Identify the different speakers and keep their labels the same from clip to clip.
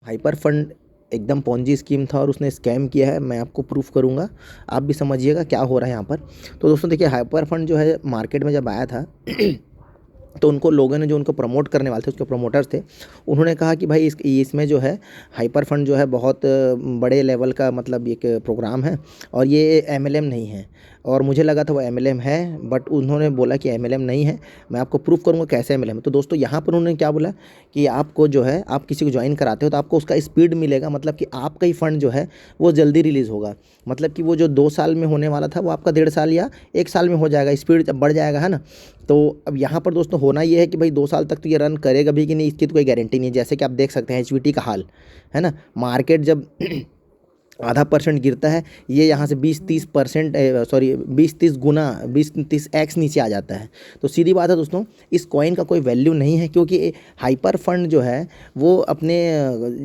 Speaker 1: Hyper fund एकदम Ponzi scheme था और उसने स्कैम किया है। मैं आपको प्रूफ करूँगा, आप भी समझिएगा क्या हो रहा है यहाँ पर। तो दोस्तों देखिए, हाइपर फंड जो है मार्केट में जब आया था तो उनको लोगों ने, जो उनको प्रमोट करने वाले थे, उसके प्रमोटर्स थे, उन्होंने कहा कि भाई इसमें जो है हाइपर फंड जो है बहुत बड़े लेवल का मतलब एक प्रोग्राम है और ये एमएलएम नहीं है। और मुझे लगा था वो एमएलएम है, बट उन्होंने बोला कि एमएलएम नहीं है, मैं आपको प्रूफ करूँगा कैसे एमएलएम है। तो दोस्तों यहाँ पर उन्होंने क्या बोला कि आपको जो है, आप किसी को ज्वाइन कराते हो तो आपको उसका स्पीड मिलेगा, मतलब कि आपका ही फंड जो है वो जल्दी रिलीज़ होगा। मतलब कि वो जो 2 साल में होने वाला था वो आपका 1.5 साल या 1 साल में हो जाएगा, स्पीड जब बढ़ जाएगा, है ना। तो अब यहाँ पर दोस्तों होना ये है कि भाई 2 साल तक तो ये रन करेगा भी कि नहीं, इसकी तो कोई गारंटी नहीं है। जैसे कि आप देख सकते हैं एचवीटी का हाल, है ना। मार्केट जब आधा % गिरता है, ये यहाँ से 20-30%, सॉरी 20-30 गुना, 20-30 एक्स नीचे आ जाता है। तो सीधी बात है दोस्तों, इस कॉइन का कोई वैल्यू नहीं है, क्योंकि हाइपर फंड जो है वो अपने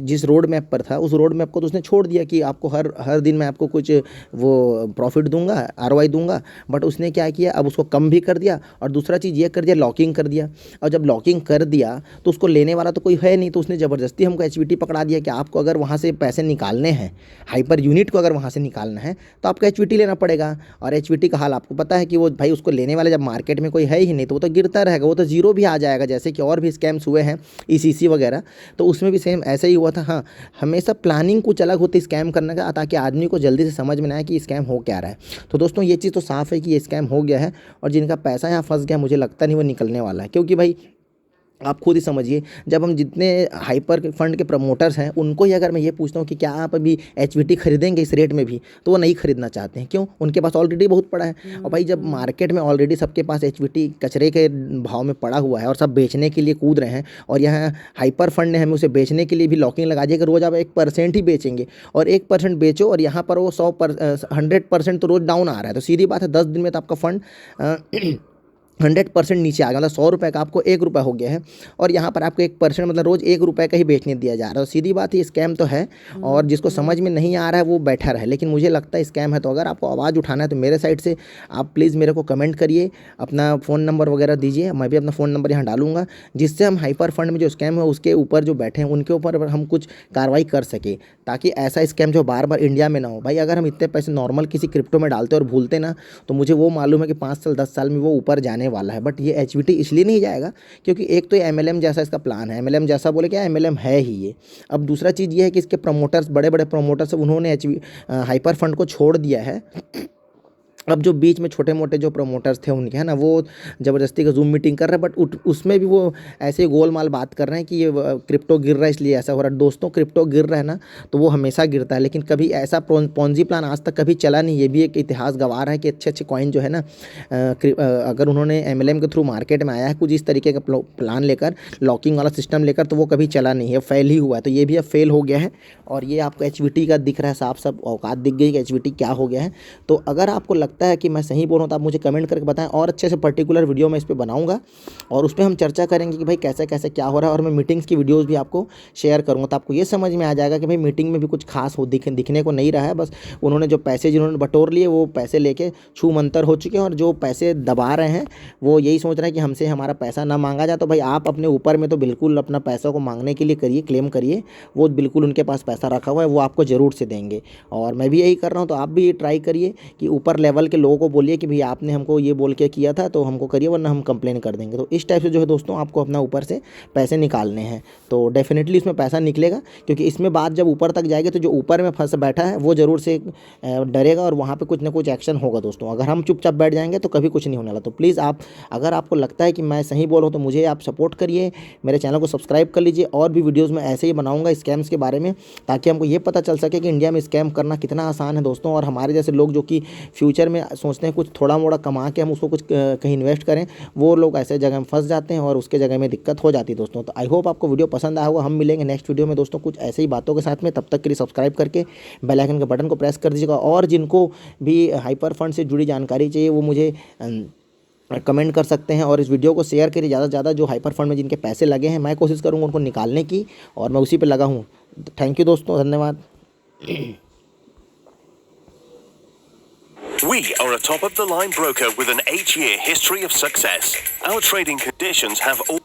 Speaker 1: जिस रोड मैप पर था, उस रोड मैप को तो उसने छोड़ दिया कि आपको हर दिन मैं आपको कुछ वो प्रॉफिट दूंगा, आरओआई दूंगा। बट उसने क्या किया, अब उसको कम भी कर दिया, और दूसरा चीज़ ये कर दिया, लॉकिंग कर दिया। और जब लॉकिंग कर दिया तो उसको लेने वाला तो कोई है नहीं, तो उसने ज़बरदस्ती हमको एचवीटी पकड़ा दिया कि आपको अगर वहाँ से पैसे निकालने हैं, हाइपर यूनिट को अगर वहाँ से निकालना है तो आपको एचवीटी लेना पड़ेगा। और एचवीटी का हाल आपको पता है कि वो भाई उसको लेने वाले जब मार्केट में कोई है ही नहीं तो वो तो गिरता रहेगा, वो तो जीरो भी आ जाएगा। जैसे कि और भी स्कैम्स हुए हैं ईसीसी वगैरह, तो उसमें भी सेम ऐसा ही हुआ था। हाँ, हमेशा प्लानिंग कुछ अलग होती है स्कैम करने का, ताकि आदमी को जल्दी से समझ में ना आए कि स्कैम हो क्या रहा है। तो दोस्तों ये चीज़ तो साफ़ है कि ये स्कैम हो गया है, और जिनका पैसा यहाँ फंस गया मुझे लगता नहीं वो निकलने वाला है। क्योंकि भाई आप खुद ही समझिए, जब हम जितने हाइपर फंड के प्रमोटर्स हैं उनको ही अगर मैं ये पूछता हूँ कि क्या आप अभी एचवीटी खरीदेंगे इस रेट में भी, तो वो नहीं खरीदना चाहते हैं। क्यों? उनके पास ऑलरेडी बहुत पड़ा है। और भाई जब मार्केट में ऑलरेडी सबके पास एचवीटी कचरे के भाव में पड़ा हुआ है और सब बेचने के लिए कूद रहे हैं, और यहाँ हाइपर फंड ने हमें उसे बेचने के लिए भी लॉकिंग लगा दिया कि रोज़ आप 1% ही बेचेंगे, और 1% बेचो, और यहाँ पर वो 100% तो रोज़ डाउन आ रहा है। तो सीधी बात है 10 दिन में तो आपका फंड 100% नीचे आ गया। मतलब 100 रुपये का आपको 1 रुपये हो गया है, और यहाँ पर आपको 1% मतलब रोज़ 1 रुपये का ही बेचने दिया जा रहा है। तो सीधी बात है स्कैम तो है, और जिसको समझ में नहीं आ रहा है वो बैठा रहे, लेकिन मुझे लगता है स्कैम है। तो अगर आपको आवाज़ उठाना है तो मेरे साइड से आप प्लीज़ मेरे को कमेंट करिए, अपना फ़ोन नंबर वगैरह दीजिए, मैं भी अपना फ़ोन नंबर यहाँ डालूंगा, जिससे हम हाइपर फंड में जो स्कैम है उसके ऊपर जो बैठे हैं उनके ऊपर हम कुछ कार्रवाई कर सके, ताकि ऐसा स्कैम जो बार बार इंडिया में ना हो। भाई अगर हम इतने पैसे नॉर्मल किसी क्रिप्टो में डालते और भूलते ना, तो मुझे वो मालूम है कि 5 साल 10 साल में वो ऊपर जाने वाला है। बट ये एचवीटी इसलिए नहीं जाएगा क्योंकि एक तो ये एमएलएम जैसा इसका प्लान है, एमएलएम जैसा बोले क्या, एमएलएम है ही ये। अब दूसरा चीज़ ये है कि इसके प्रमोटर्स, बड़े बड़े प्रमोटर्स, उन्होंने हाइपर फंड को छोड़ दिया है। अब जो बीच में छोटे मोटे जो प्रमोटर्स थे उनके, है ना, वो ज़बरदस्ती का जूम मीटिंग कर रहे हैं, बट उसमें भी वो ऐसे गोलमाल बात कर रहे हैं कि ये क्रिप्टो गिर रहा है इसलिए ऐसा हो रहा है। दोस्तों क्रिप्टो गिर रहा है ना, तो वो हमेशा गिरता है, लेकिन कभी ऐसा पॉन्जी प्लान आज तक कभी चला नहीं। ये भी एक इतिहास गवाह है कि अच्छे अच्छे कॉइन जो है ना, अगर उन्होंने एमएलएम के थ्रू मार्केट में आया है कुछ इस तरीके का प्लान लेकर, लॉकिंग वाला सिस्टम लेकर, तो वो कभी चला नहीं है, फेल ही हुआ है। तो ये भी अब फेल हो गया है, और ये आपको एचवीटी का दिख रहा है, साफ साफ औकात दिख गई कि एचवीटी क्या हो गया है। तो अगर आपको लगता है कि मैं सही बोल रहा हूँ तो आप मुझे कमेंट करके बताएं, और अच्छे से पर्टिकुलर वीडियो मैं इस पर बनाऊंगा, और उस पर हम चर्चा करेंगे कि भाई कैसे कैसे क्या हो रहा है। और मैं मीटिंग्स की वीडियोस भी आपको शेयर करूंगा, तो आपको ये समझ में आ जाएगा कि भाई मीटिंग में भी कुछ खास दिखने को नहीं रहा है। बस उन्होंने जो पैसे जिन्होंने बटोर लिए वो पैसे लेके छू मंतर हो चुके हैं, और जो पैसे दबा रहे हैं वो यही सोच रहे हैं कि हमसे हमारा पैसा ना मांगा जाए। तो भाई आप अपने ऊपर में तो बिल्कुल अपना पैसा को मांगने के लिए करिए, क्लेम करिए, वो बिल्कुल उनके पास पैसा रखा हुआ है, वो आपको ज़रूर से देंगे। और मैं भी यही कर रहा हूँ, तो आप भी ट्राई करिए कि ऊपर लेवल के लोगों को बोलिए कि भाई आपने हमको ये बोल के किया था तो हमको करिए, वरना हम कंप्लेन कर देंगे। तो इस टाइप से जो है दोस्तों आपको अपना ऊपर से पैसे निकालने हैं, तो डेफिनेटली इसमें पैसा निकलेगा, क्योंकि इसमें बात जब ऊपर तक जाएगी तो जो ऊपर में फंस बैठा है वो ज़रूर से डरेगा, और वहाँ पे कुछ ना कुछ एक्शन होगा दोस्तों। अगर हम चुपचाप बैठ जाएंगे तो कभी कुछ नहीं होने वाला। तो प्लीज़ आप, अगर आपको लगता है कि मैं सही बोल रहा हूँ तो मुझे आप सपोर्ट करिए, मेरे चैनल को सब्सक्राइब कर लीजिए, और भी वीडियोज़ मैं ऐसे ही बनाऊँगा स्कैम्स के बारे में, ताकि हमको ये पता चल सके कि इंडिया में स्कैम करना कितना आसान है दोस्तों। और हमारे जैसे लोग जो कि फ्यूचर में सोचते हैं कुछ थोड़ा मोड़ा कमा के हम उसको कुछ कहीं इन्वेस्ट करें, वो लोग ऐसे जगह में फंस जाते हैं और उसके जगह में दिक्कत हो जाती है दोस्तों। तो आई होप आपको वीडियो पसंद आया होगा। हम मिलेंगे नेक्स्ट वीडियो में दोस्तों कुछ ऐसे ही बातों के साथ में। तब तक के लिए सब्सक्राइब करके बेल आइकन के बटन को प्रेस कर दीजिएगा, और जिनको भी हाइपर फंड से जुड़ी जानकारी चाहिए वो मुझे कमेंट कर सकते हैं, और इस वीडियो को शेयर करिए ज़्यादा से ज़्यादा। जो हाइपर फंड में जिनके पैसे लगे हैं मैं कोशिश करूँगा उनको निकालने की, और मैं उसी पर लगा हूँ। थैंक यू दोस्तों, धन्यवाद।
Speaker 2: We are a top-of-the-line broker with an 8-year history of success. Our trading conditions have all